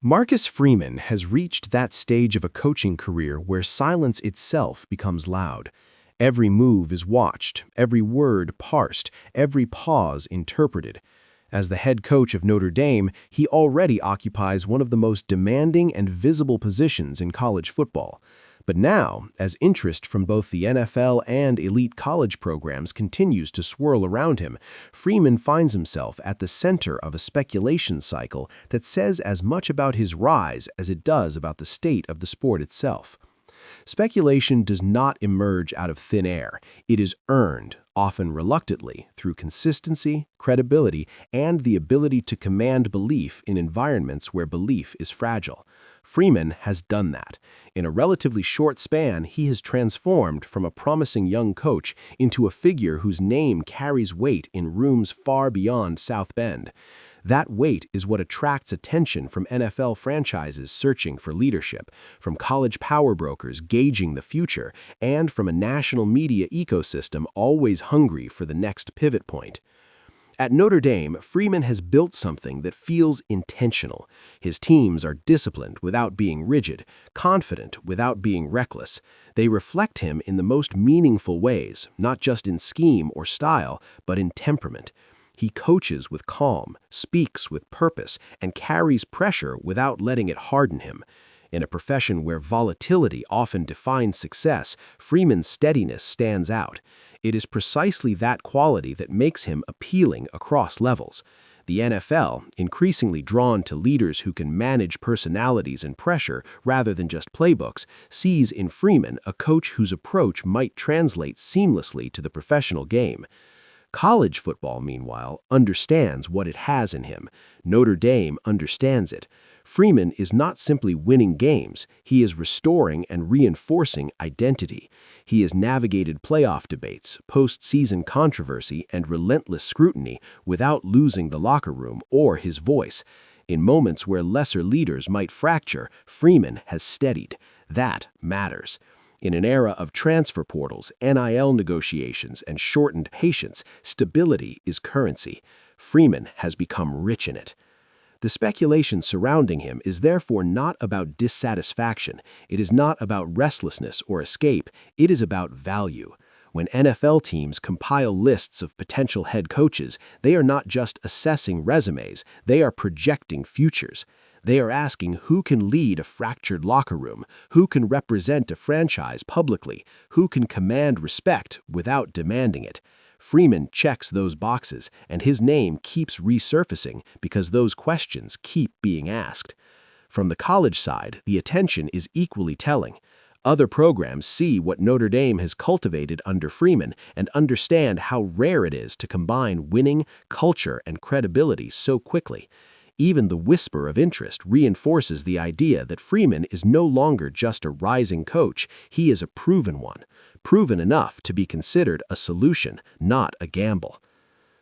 Marcus Freeman has reached that stage of a coaching career where silence itself becomes loud. Every move is watched, every word parsed, every pause interpreted. As the head coach of Notre Dame, he already occupies one of the most demanding and visible positions in college football. But now, as interest from both the NFL and elite college programs continues to swirl around him, Freeman finds himself at the center of a speculation cycle that says as much about his rise as it does about the state of the sport itself. Speculation does not emerge out of thin air. It is earned, often reluctantly, through consistency, credibility, and the ability to command belief in environments where belief is fragile. Freeman has done that. In a relatively short span, he has transformed from a promising young coach into a figure whose name carries weight in rooms far beyond South Bend. That weight is what attracts attention from NFL franchises searching for leadership, from college power brokers gauging the future, and from a national media ecosystem always hungry for the next pivot point. At Notre Dame, Freeman has built something that feels intentional. His teams are disciplined without being rigid, confident without being reckless. They reflect him in the most meaningful ways, not just in scheme or style, but in temperament. He coaches with calm, speaks with purpose, and carries pressure without letting it harden him. In a profession where volatility often defines success, Freeman's steadiness stands out. It is precisely that quality that makes him appealing across levels. The NFL, increasingly drawn to leaders who can manage personalities and pressure rather than just playbooks, sees in Freeman a coach whose approach might translate seamlessly to the professional game. College football, meanwhile, understands what it has in him. Notre Dame understands it. Freeman is not simply winning games, he is restoring and reinforcing identity. He has navigated playoff debates, postseason controversy, and relentless scrutiny without losing the locker room or his voice. In moments where lesser leaders might fracture, Freeman has steadied. That matters. In an era of transfer portals, NIL negotiations, and shortened patience, stability is currency. Freeman has become rich in it. The speculation surrounding him is therefore not about dissatisfaction. It is not about restlessness or escape. It is about value. When NFL teams compile lists of potential head coaches, they are not just assessing resumes, they are projecting futures. They are asking who can lead a fractured locker room, who can represent a franchise publicly, who can command respect without demanding it. Freeman checks those boxes, and his name keeps resurfacing because those questions keep being asked. From the college side, the attention is equally telling. Other programs see what Notre Dame has cultivated under Freeman and understand how rare it is to combine winning, culture, and credibility so quickly. Even the whisper of interest reinforces the idea that Freeman is no longer just a rising coach, he is a proven one. Proven enough to be considered a solution, not a gamble.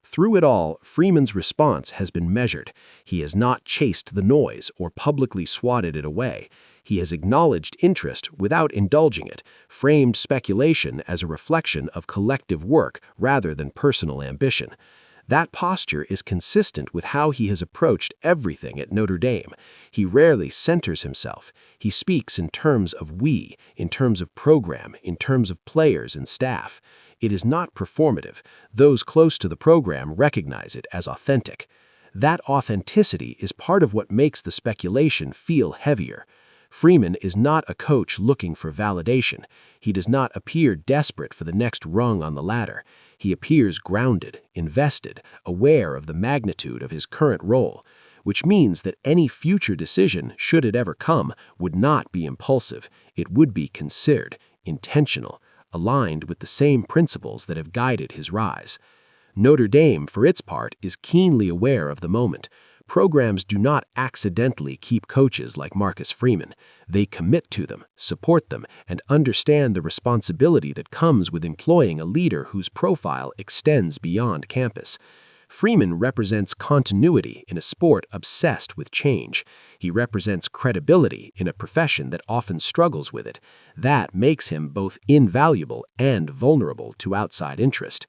Through it all, Freeman's response has been measured. He has not chased the noise or publicly swatted it away. He has acknowledged interest without indulging it, framed speculation as a reflection of collective work rather than personal ambition. That posture is consistent with how he has approached everything at Notre Dame. He rarely centers himself. He speaks in terms of we, in terms of program, in terms of players and staff. It is not performative. Those close to the program recognize it as authentic. That authenticity is part of what makes the speculation feel heavier. Freeman is not a coach looking for validation. He does not appear desperate for the next rung on the ladder. He appears grounded, invested, aware of the magnitude of his current role, which means that any future decision, should it ever come, would not be impulsive. It would be considered, intentional, aligned with the same principles that have guided his rise. Notre Dame, for its part, is keenly aware of the moment. Programs do not accidentally keep coaches like Marcus Freeman. They commit to them, support them, and understand the responsibility that comes with employing a leader whose profile extends beyond campus. Freeman represents continuity in a sport obsessed with change. He represents credibility in a profession that often struggles with it. That makes him both invaluable and vulnerable to outside interest.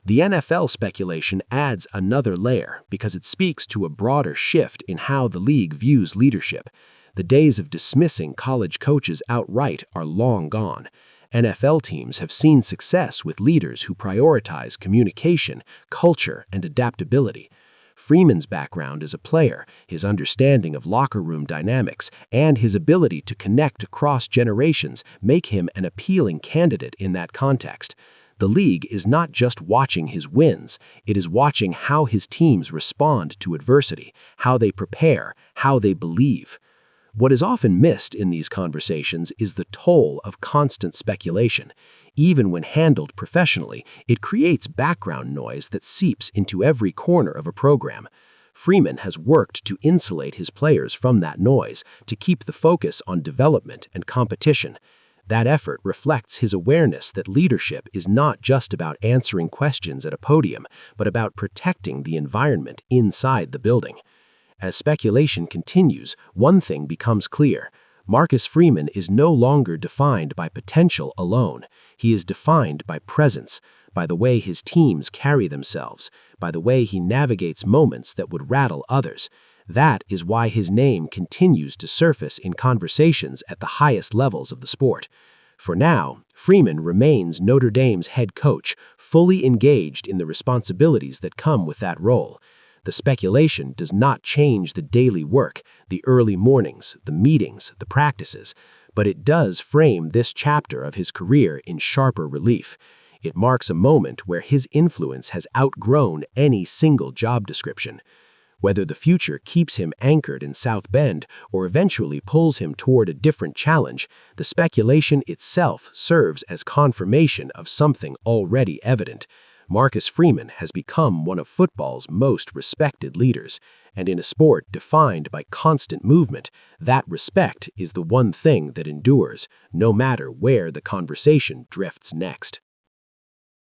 The NFL speculation adds another layer because it speaks to a broader shift in how the league views leadership. The days of dismissing college coaches outright are long gone. NFL teams have seen success with leaders who prioritize communication, culture, and adaptability. Freeman's background as a player, his understanding of locker room dynamics, and his ability to connect across generations make him an appealing candidate in that context. The league is not just watching his wins, it is watching how his teams respond to adversity, how they prepare, how they believe. What is often missed in these conversations is the toll of constant speculation. Even when handled professionally, it creates background noise that seeps into every corner of a program. Freeman has worked to insulate his players from that noise, to keep the focus on development and competition. That effort reflects his awareness that leadership is not just about answering questions at a podium, but about protecting the environment inside the building. As speculation continues, one thing becomes clear. Marcus Freeman is no longer defined by potential alone. He is defined by presence, by the way his teams carry themselves, by the way he navigates moments that would rattle others. That is why his name continues to surface in conversations at the highest levels of the sport. For now, Freeman remains Notre Dame's head coach, fully engaged in the responsibilities that come with that role. The speculation does not change the daily work, the early mornings, the meetings, the practices, but it does frame this chapter of his career in sharper relief. It marks a moment where his influence has outgrown any single job description. Whether the future keeps him anchored in South Bend or eventually pulls him toward a different challenge, the speculation itself serves as confirmation of something already evident. Marcus Freeman has become one of football's most respected leaders, and in a sport defined by constant movement, that respect is the one thing that endures, no matter where the conversation drifts next.